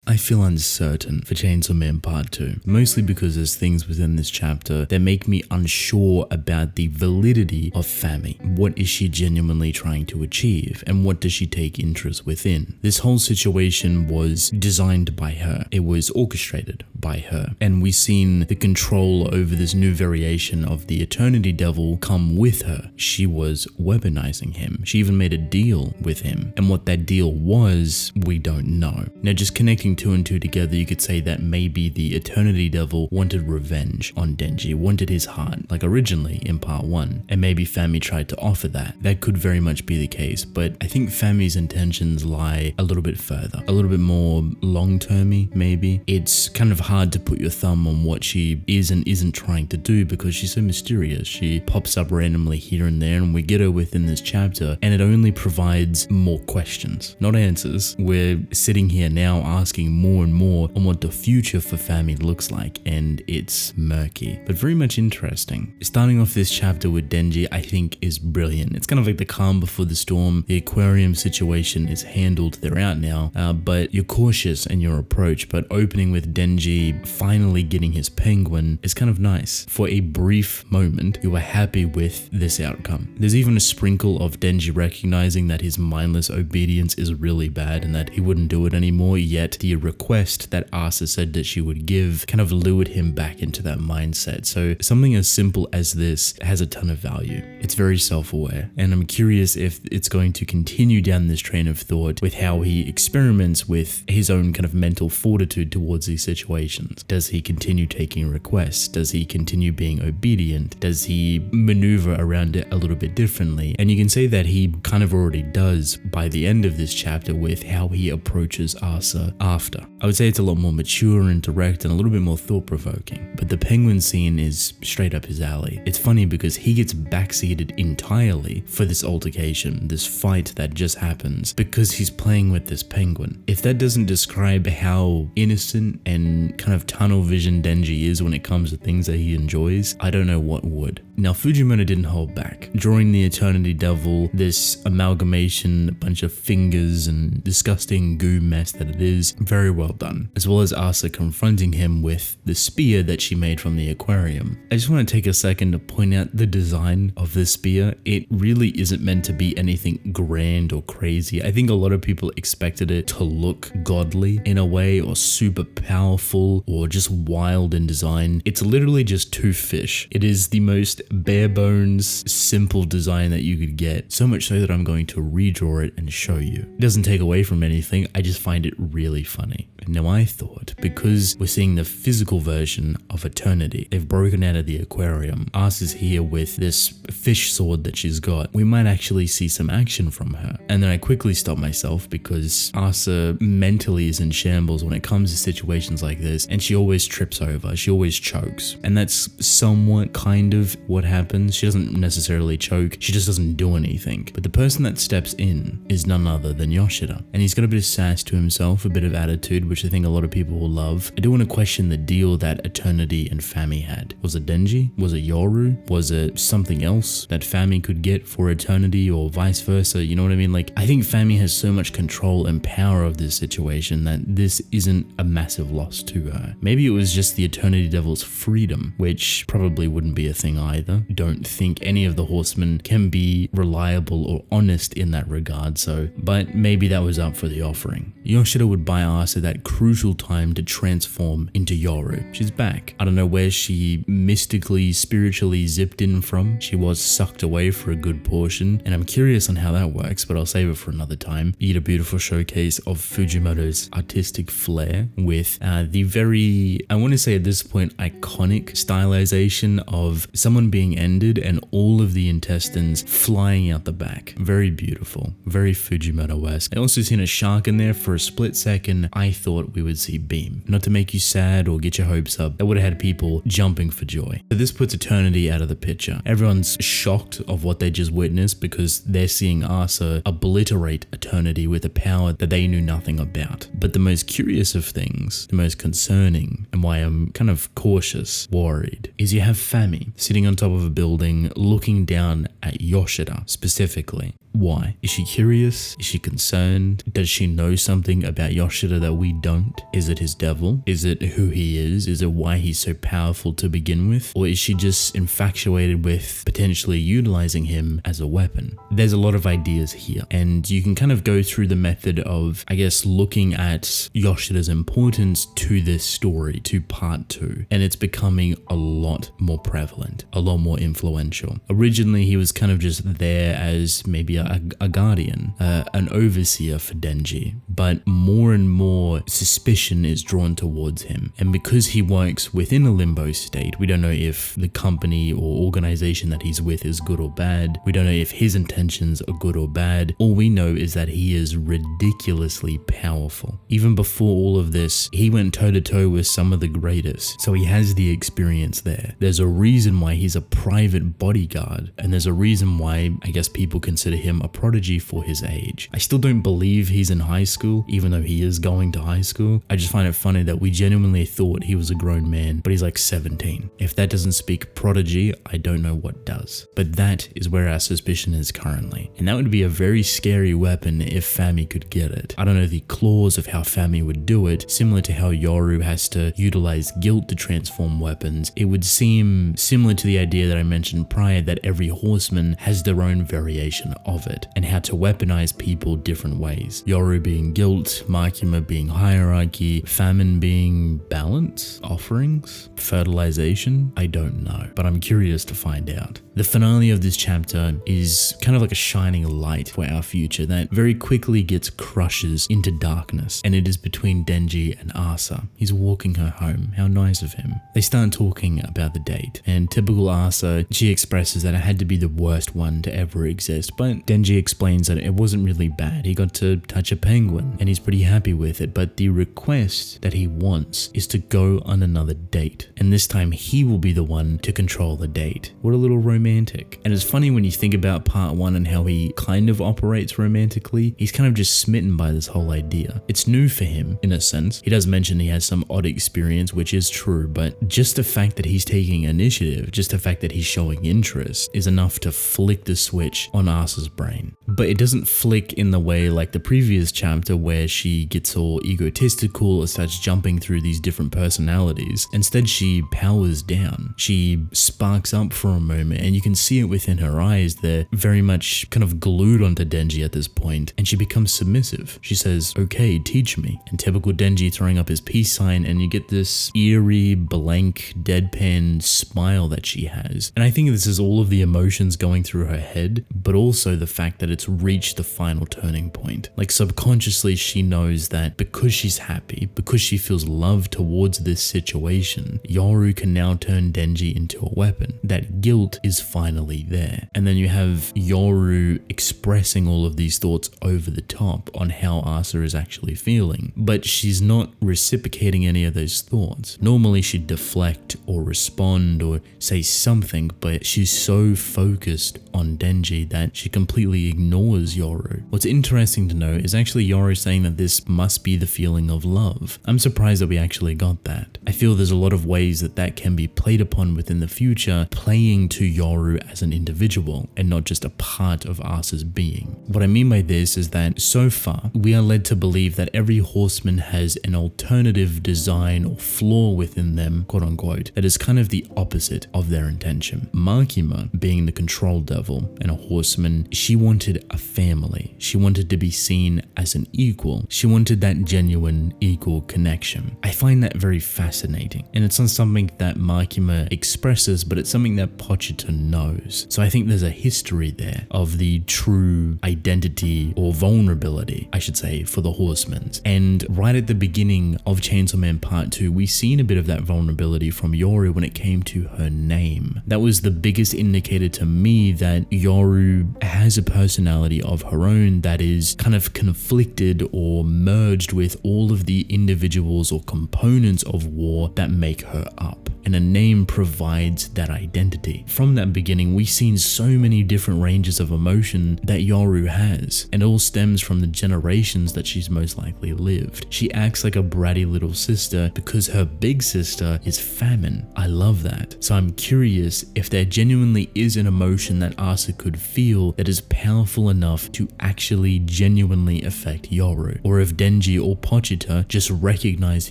I feel uncertain for Chainsaw Man Part 2, mostly because there's things within this chapter that make me unsure about the validity of Fami. What is she genuinely trying to achieve, and what does she take interest within? This whole situation was designed by her. It was orchestrated by her, and we've seen the control over this new variation of the Eternity Devil come with her. She was weaponizing him. She even made a deal with him, and what that deal was, we don't know. Now, just connecting two and two together, you could say that maybe the Eternity Devil wanted revenge on Denji, wanted his heart, like originally in part 1, and maybe Fami tried to offer that. That could very much be the case, but I think Fami's intentions lie a little bit further, a little bit more long-termy, maybe. It's kind of hard to put your thumb on what she is and isn't trying to do because she's so mysterious. She pops up randomly here and there, and we get her within this chapter, and it only provides more questions, not answers. We're sitting here now asking more and more on what the future for Fami looks like, and it's murky, but very much interesting. Starting off this chapter with Denji, I think, is brilliant. It's kind of like the calm before the storm. The aquarium situation is handled, they're out now, but you're cautious in your approach. But opening with Denji finally getting his penguin is kind of nice. For a brief moment, you are happy with this outcome. There's even a sprinkle of Denji recognizing that his mindless obedience is really bad and that he wouldn't do it anymore, yet the request that Asa said that she would give kind of lured him back into that mindset. So something as simple as this has a ton of value. It's very self-aware, and I'm curious if it's going to continue down this train of thought with how he experiments with his own kind of mental fortitude towards these situations. Does he continue taking requests? Does he continue being obedient? Does he maneuver around it a little bit differently? And you can say that he kind of already does by the end of this chapter with how he approaches Asa after. I would say it's a lot more mature and direct and a little bit more thought-provoking, but the penguin scene is straight up his alley. It's funny because he gets backseated entirely for this altercation, this fight that just happens, because he's playing with this penguin. If that doesn't describe how innocent and kind of tunnel vision Denji is when it comes to things that he enjoys, I don't know what would. Now, Fujimoto didn't hold back. Drawing the Eternity Devil, this amalgamation, a bunch of fingers and disgusting goo mess that it is, very well done. As well as Asa confronting him with the spear that she made from the aquarium. I just want to take a second to point out the design of this spear. It really isn't meant to be anything grand or crazy. I think a lot of people expected it to look godly in a way, or super powerful, or just wild in design. It's literally just two fish. It is the most bare bones, simple design that you could get. So much so that I'm going to redraw it and show you. It doesn't take away from anything, I just find it really funny. Now, I thought, because we're seeing the physical version of Eternity, they've broken out of the aquarium, Asa's here with this fish sword that she's got, we might actually see some action from her. And then I quickly stopped myself because Asa mentally is in shambles when it comes to situations like this, and she always trips over, she always chokes. And that's somewhat kind of what happens. She doesn't necessarily choke, she just doesn't do anything. But the person that steps in is none other than Yoshida. And he's got a bit of sass to himself, a bit of attitude, which I think a lot of people will love. I do want to question the deal that Eternity and Fami had. Was it Denji? Was it Yoru? Was it something else that Fami could get for Eternity, or vice versa? You know what I mean? Like, I think Fami has so much control and power of this situation that this isn't a massive loss to her. Maybe it was just the Eternity Devil's freedom, which probably wouldn't be a thing either. Don't think any of the horsemen can be reliable or honest in that regard, but maybe that was up for the offering. Yoshida would buy Asa that crucial time to transform into Yoru. She's back. I don't know where she mystically, spiritually zipped in from. She was sucked away for a good portion, and I'm curious on how that works, but I'll save it for another time. You get a beautiful showcase of Fujimoto's artistic flair with the very, I want to say at this point, iconic stylization of someone being ended and all of the intestines flying out the back. Very beautiful, very Fujimoto-esque. I also seen a shark in there. For a split second, I thought we would see Beam. Not to make you sad or get your hopes up, that would have had people jumping for joy. So this puts Eternity out of the picture. Everyone's shocked of what they just witnessed because they're seeing Asa obliterate Eternity with a power that they knew nothing about. But the most curious of things, the most concerning, and why I'm kind of cautious, worried, is you have Fami sitting on top of a building looking down at Yoshida specifically. Why? Is she curious? Is she concerned? Does she know something about Yoshida that we don't? Is it his devil? Is it who he is? Is it why he's so powerful to begin with? Or is she just infatuated with potentially utilizing him as a weapon? There's a lot of ideas here, and you can kind of go through the method of, I guess, looking at Yoshida's importance to this story, to part 2, and it's becoming a lot more prevalent, a lot more influential. Originally, he was kind of just there as maybe a guardian, an overseer for Denji, but more and more suspicion is drawn towards him. And because he works within a limbo state, we don't know if the company or organization that he's with is good or bad. We don't know if his intentions are good or bad. All we know is that he is ridiculously powerful. Even before all of this, he went toe to toe with some of the greatest. So he has the experience there. There's a reason why he's a private bodyguard, and there's a reason why I guess people consider him a prodigy for his age. I still don't believe he's in high school, even though he is going to high school. I just find it funny that we genuinely thought he was a grown man, but he's like 17. If that doesn't speak prodigy, I don't know what does. But that is where our suspicion is currently. And that would be a very scary weapon if Fami could get it. I don't know the claws of how Fami would do it, similar to how Yoru has to utilize guilt to transform weapons. It would seem similar to the idea that I mentioned prior, that every horseman has their own variation of it, and how to weaponize people different ways. Yoru being guilt, Makima being hierarchy, famine being balance, offerings, fertilization. I don't know, but I'm curious to find out. The finale of this chapter is kind of like a shining light for our future that very quickly gets crushes into darkness, and it is between Denji and Asa. He's walking her home. How nice of him. They start talking about the date, and typical Asa, she expresses that it had to be the worst one to ever exist, but Denji explains that it wasn't really bad. He got to touch a penguin, and he's pretty happy with it, but the request that he wants is to go on another date, and this time he will be the one to control the date. What a little romantic. And it's funny when you think about part 1 and how he kind of operates romantically. He's kind of just smitten by this whole idea. It's new for him, in a sense. He does mention he has some odd experience, which is true, but just the fact that he's taking initiative, just the fact that he's showing interest is enough to flick the switch on Asa's brain. But it doesn't flick in the way like the previous chapter where she gets all egotistical or starts jumping through these different personalities. Instead, she powers down. She sparks up for a moment, and you can see it within her eyes. They're very much kind of glued onto Denji at this point, and she becomes submissive. She says, "Okay, teach me." And typical Denji throwing up his peace sign, and you get this eerie, blank, deadpan smile that she has. And I think this is all of the emotions going through her head, but also the fact that it's reached the final turning point. Like subconsciously, she knows that because she's happy, because she feels love towards this situation, Yoru can now turn Denji into a weapon. That guilt is finally there. And then you have Yoru expressing all of these thoughts over the top on how Asa is actually feeling, but she's not reciprocating any of those thoughts. Normally she'd deflect or respond or say something, but she's so focused on Denji that she completely ignores Yoru. What's interesting to note is actually Yoru saying that this must be the feeling of love. I'm surprised that we actually got that. I feel there's a lot of ways that that can be played upon within the future, playing to Yoru as an individual and not just a part of Asa's being. What I mean by this is that so far we are led to believe that every horseman has an alternative design or flaw within them, quote unquote, that is kind of the opposite of their intention. Makima, being the control devil and a horseman, she wanted a family. She wanted to be seen as an equal. She wanted that genuine equal connection. I find that very fascinating, and it's not something that Makima expresses, but it's something that Pochita knows. So I think there's a history there of the true identity or vulnerability, I should say, for the horsemen. And right at the beginning of Chainsaw Man Part 2, we've seen a bit of that vulnerability from Yoru when it came to her name. That was the biggest indicator to me that Yoru has a personality of her own that is kind of conflicted or merged with all of the individuals or components of war that make her up. and a name provides that identity. From that beginning, we've seen so many different ranges of emotion that Yoru has, and it all stems from the generations that she's most likely lived. She acts like a bratty little sister because her big sister is famine. I love that. So I'm curious if there genuinely is an emotion that Asa could feel that is powerful enough to actually genuinely affect Yoru, or if Denji or Pochita just recognize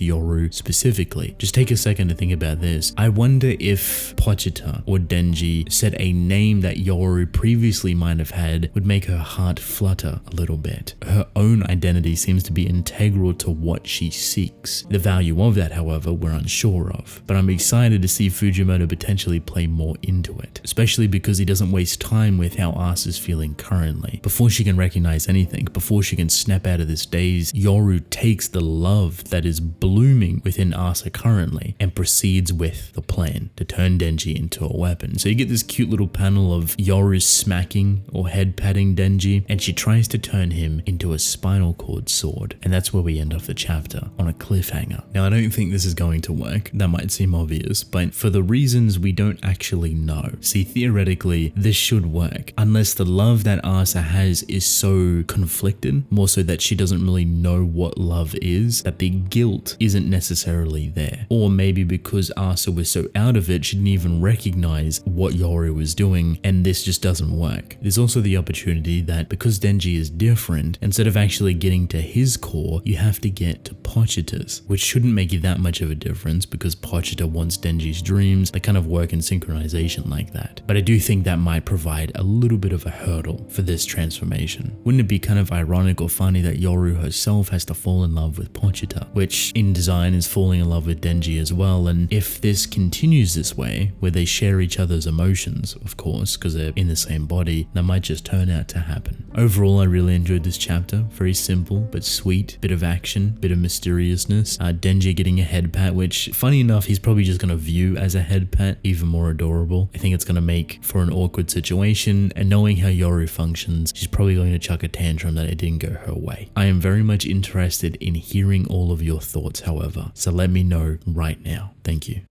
Yoru specifically. Just take a second to think about this. I wonder if Pochita or Denji said a name that Yoru previously might have had would make her heart flutter a little bit. Her own identity seems to be integral to what she seeks. The value of that, however, we're unsure of. But I'm excited to see Fujimoto potentially play more into it, especially because he doesn't waste time with how Asa's feeling currently. Before she can recognize anything, before she can snap out of this daze, Yoru takes the love that is blooming within Asa currently and proceeds with the plan to turn Denji into a weapon. So you get this cute little panel of Yoru smacking or head patting Denji, and she tries to turn him into a spinal cord sword. And that's where we end off the chapter, on a cliffhanger. Now, I don't think this is going to work. That might seem obvious, but for the reasons we don't actually know. See, theoretically, this should work, unless the love that Asa has is so conflicted, more so that she doesn't really know what love is, that the guilt isn't necessarily there. Or maybe because Asa was so out of it, she didn't even recognize what Yoru was doing, and this just doesn't work. There's also the opportunity that because Denji is different, instead of actually getting to his core, you have to get to Pochita's, which shouldn't make you that much of a difference because Pochita wants Denji's dreams. They kind of work in synchronization like that. But I do think that might provide a little bit of a hurdle for this transformation. Wouldn't it be kind of ironic or funny that Yoru herself has to fall in love with Pochita, which in design is falling in love with Denji as well? And if this continues this way, where they share each other's emotions, of course, because they're in the same body, that might just turn out to happen. Overall, I really enjoyed this chapter. Very simple but sweet, bit of action, bit of mysteriousness. Denji getting a head pat, which funny enough, he's probably just going to view as a head pat, even more adorable. I think it's going to make for an awkward situation, and knowing how Yoru functions, she's probably going to chuck a tantrum that it didn't go her way. I am very much interested in hearing all of your thoughts, however, so let me know right now. Thank you.